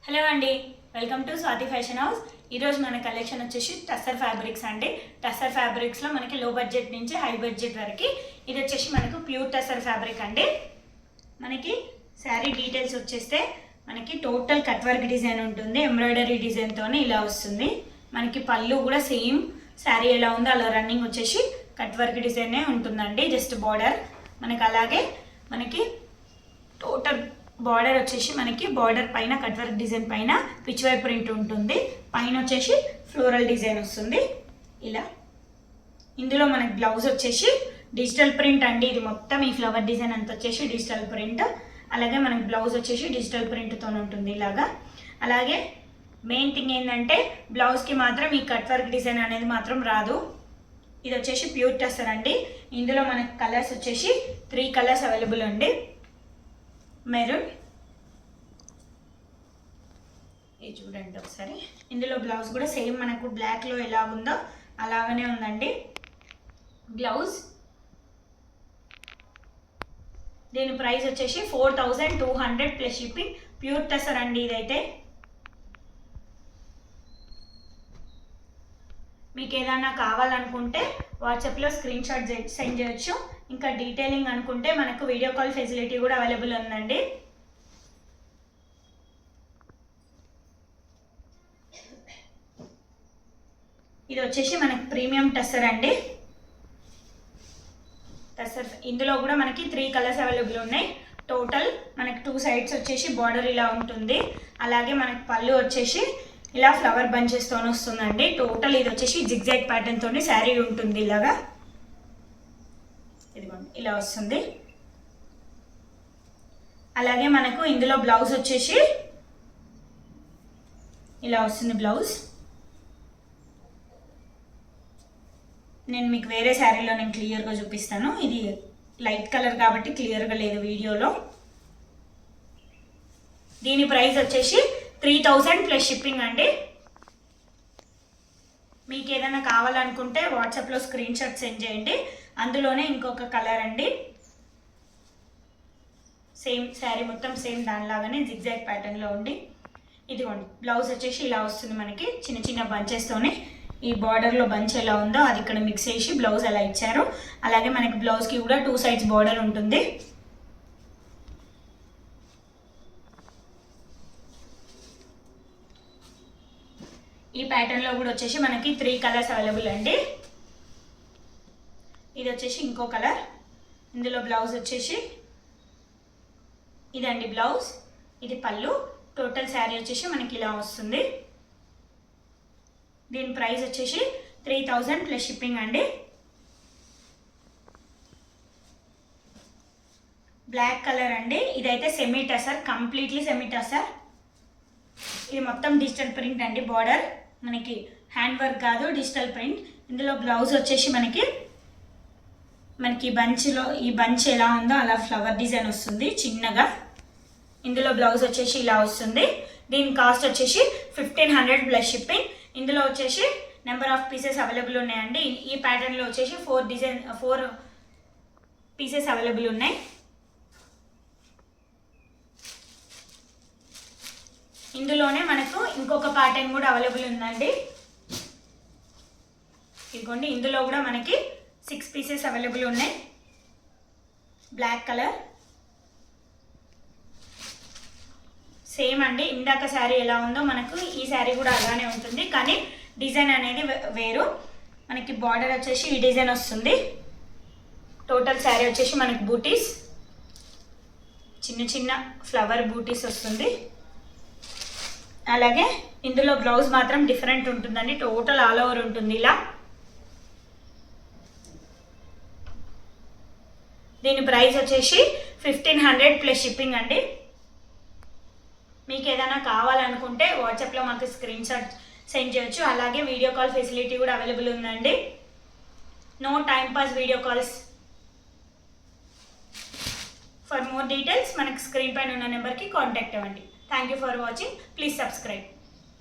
Hello అండి, welcome to Swathi fashion house. ఈరోజు మన కలెక్షన్ వచ్చేసి టస్సర్ ఫ్యాబ్రిక్స్ అండి. టస్సర్ ఫ్యాబ్రిక్స్లో మనకి లో బడ్జెట్ నుంచి హై బడ్జెట్ వరకు ఇది వచ్చేసి మనకు ప్యూర్ టస్సర్ ఫ్యాబ్రిక్ అండి. మనకి శారీ డీటెయిల్స్ వచ్చేస్తే మనకి టోటల్ కట్ వర్క్ డిజైన్ ఉంటుంది, ఎంబ్రాయిడరీ డిజైన్తోనే ఇలా వస్తుంది. మనకి పళ్ళు కూడా సేమ్ శారీ ఎలా ఉందో అలా రన్నింగ్ వచ్చేసి కట్ వర్క్ డిజైనే ఉంటుందండి. జస్ట్ బార్డర్ మనకి అలాగే మనకి టోటల్ బార్డర్ వచ్చేసి మనకి బార్డర్ పైన కట్ వర్క్ డిజైన్ పైన పిచ్ వై ప్రింట్ ఉంటుంది, పైన వచ్చేసి ఫ్లోరల్ డిజైన్ వస్తుంది ఇలా. ఇందులో మనకి బ్లౌజ్ వచ్చేసి డిజిటల్ ప్రింట్ అండి. ఇది మొత్తం ఈ ఫ్లవర్ డిజైన్ అంతా వచ్చేసి డిజిటల్ ప్రింట్. అలాగే మనకి బ్లౌజ్ వచ్చేసి డిజిటల్ ప్రింట్తో ఉంటుంది ఇలాగా. అలాగే మెయిన్ థింగ్ ఏంటంటే బ్లౌజ్కి మాత్రం ఈ కట్ వర్క్ డిజైన్ అనేది మాత్రం రాదు. ఇది వచ్చేసి ప్యూర్ టస్సర్ అండి. ఇందులో మనకి కలర్స్ వచ్చేసి 3 కలర్స్ అవైలబుల్ అండి. మెరూన్, ఇది చూడండి ఒకసారి. ఇందులో బ్లౌజ్ కూడా సేమ్ మనకు బ్లాక్లో ఎలా ఉందో అలాగనే ఉందండి బ్లౌజ్. దీని ప్రైస్ వచ్చేసి 4200 ప్లస్ షిప్పింగ్. ప్యూర్ టస్సర్ అండి ఇదైతే. మీకు ఏదైనా కావాలనుకుంటే వాట్సాప్లో స్క్రీన్ షాట్ సెండ్ చేయొచ్చు. ఇంకా డీటెయిలింగ్ అనుకుంటే మనకు వీడియో కాల్ ఫెసిలిటీ కూడా అవైలబుల్ ఉందండి. ఇది వచ్చేసి మనకి ప్రీమియం టస్సర్ అండి. టస్సర్ ఇందులో కూడా మనకి 3 కలర్స్ అవైలబుల్ ఉన్నాయి. టోటల్ మనకి 2 సైడ్స్ వచ్చేసి బార్డర్ ఇలా ఉంటుంది. అలాగే మనకి పళ్ళు వచ్చేసి ఇలా ఫ్లవర్ బంచెస్తో వస్తుందండి. టోటల్ ఇది వచ్చేసి జిగ్జాగ్ ప్యాటర్న్ తోని శారీ ఉంటుంది ఇలాగా. ఇదిగోండి ఇలా వస్తుంది. అలాగే మనకు ఇందులో బ్లౌజ్ వచ్చేసి ఇలా వస్తుంది బ్లౌజ్. నేను మీకు వేరే శారీలో నేను క్లియర్గా చూపిస్తాను. ఇది లైట్ కలర్ కాబట్టి క్లియర్గా లేదు వీడియోలో. దీని ప్రైస్ వచ్చేసి 3000 ప్లస్ షిప్పింగ్ అండి. మీకు ఏదైనా కావాలనుకుంటే వాట్సాప్లో స్క్రీన్ షాట్ సెండ్ చేయండి. అందులోనే ఇంకొక కలర్ అండి, సేమ్ శారీ మొత్తం సేమ్ దానిలాగానే జిగ్జాగ్ ప్యాటర్న్లో ఉండి. ఇదిగోండి బ్లౌజ్ వచ్చేసి ఇలా వస్తుంది మనకి చిన్న చిన్న బంచెస్తోనే. ఈ బార్డర్లో బంచ్ ఎలా ఉందో అది ఇక్కడ మిక్స్ చేసి బ్లౌజ్ అలా ఇచ్చారు. అలాగే మనకి బ్లౌజ్కి కూడా 2 సైడ్స్ బార్డర్ ఉంటుంది. ఈ ప్యాటర్న్లో కూడా వచ్చేసి మనకి 3 కలర్స్ అవైలబుల్ అండి. ఇది వచ్చేసి ఇంకో కలర్. ఇందులో బ్లౌజ్ వచ్చేసి ఇదండి బ్లౌజ్, ఇది పళ్ళు. టోటల్ శారీ వచ్చేసి మనకి ఇలా వస్తుంది. దీని ప్రైస్ వచ్చేసి 3000 ప్లస్ షిప్పింగ్ అండి. బ్లాక్ కలర్ అండి. ఇదైతే semi tussar, completely semi tussar. ఇది మొత్తం డిజిటల్ ప్రింట్ అండి. బార్డర్ మనకి హ్యాండ్ వర్క్ కాదు, డిజిటల్ ప్రింట్. ఇందులో బ్లౌజ్ వచ్చేసి మనకి బంచ్లో ఈ బంచ్ ఎలా ఉందో అలా ఫ్లవర్ డిజైన్ వస్తుంది చిన్నగా. ఇందులో బ్లౌజ్ వచ్చేసి ఇలా వస్తుంది. దీని కాస్ట్ వచ్చేసి 1500 ప్లస్ షిప్పింగ్. ఇందులో వచ్చేసి నెంబర్ ఆఫ్ పీసెస్ అవైలబుల్ ఉన్నాయండి. ఈ ప్యాటర్న్లో వచ్చేసి 4 పీసెస్ అవైలబుల్ ఉన్నాయి. ఇందులోనే మనకు ఇంకొక ప్యాటర్న్ కూడా అవైలబుల్ ఉందండి. ఇదిగోండి ఇందులో కూడా మనకి 6 పీసెస్ అవైలబుల్ ఉన్నాయి. బ్లాక్ కలర్ సేమ్ అండి. ఇందాక శారీ ఎలా ఉందో మనకు ఈ శారీ కూడా అలానే ఉంటుంది, కానీ డిజైన్ అనేది వేరు. మనకి బార్డర్ వచ్చేసి ఈ డిజైన్ వస్తుంది. టోటల్ శారీ వచ్చేసి మనకి బూటీస్, చిన్న చిన్న ఫ్లవర్ బూటీస్ వస్తుంది. అలాగే ఇందులో బ్లౌజ్ మాత్రం డిఫరెంట్ ఉంటుందండి. టోటల్ ఆల్ ఓవర్ ఉంటుంది ఇలా. దీని ప్రైస్ వచ్చేసి 1500 ప్లస్ షిప్పింగ్ అండి. మీకు ఏదైనా కావాలనుకుంటే వాట్సాప్లో మాకు స్క్రీన్ షాట్ సెండ్ చేయొచ్చు. అలాగే వీడియో కాల్ ఫెసిలిటీ కూడా అవైలబుల్ ఉందండి. No time pass video calls. For more details మనకు స్క్రీన్ పైన ఉన్న నెంబర్కి కాంటాక్ట్ అవ్వండి. Thank you for watching. Please subscribe.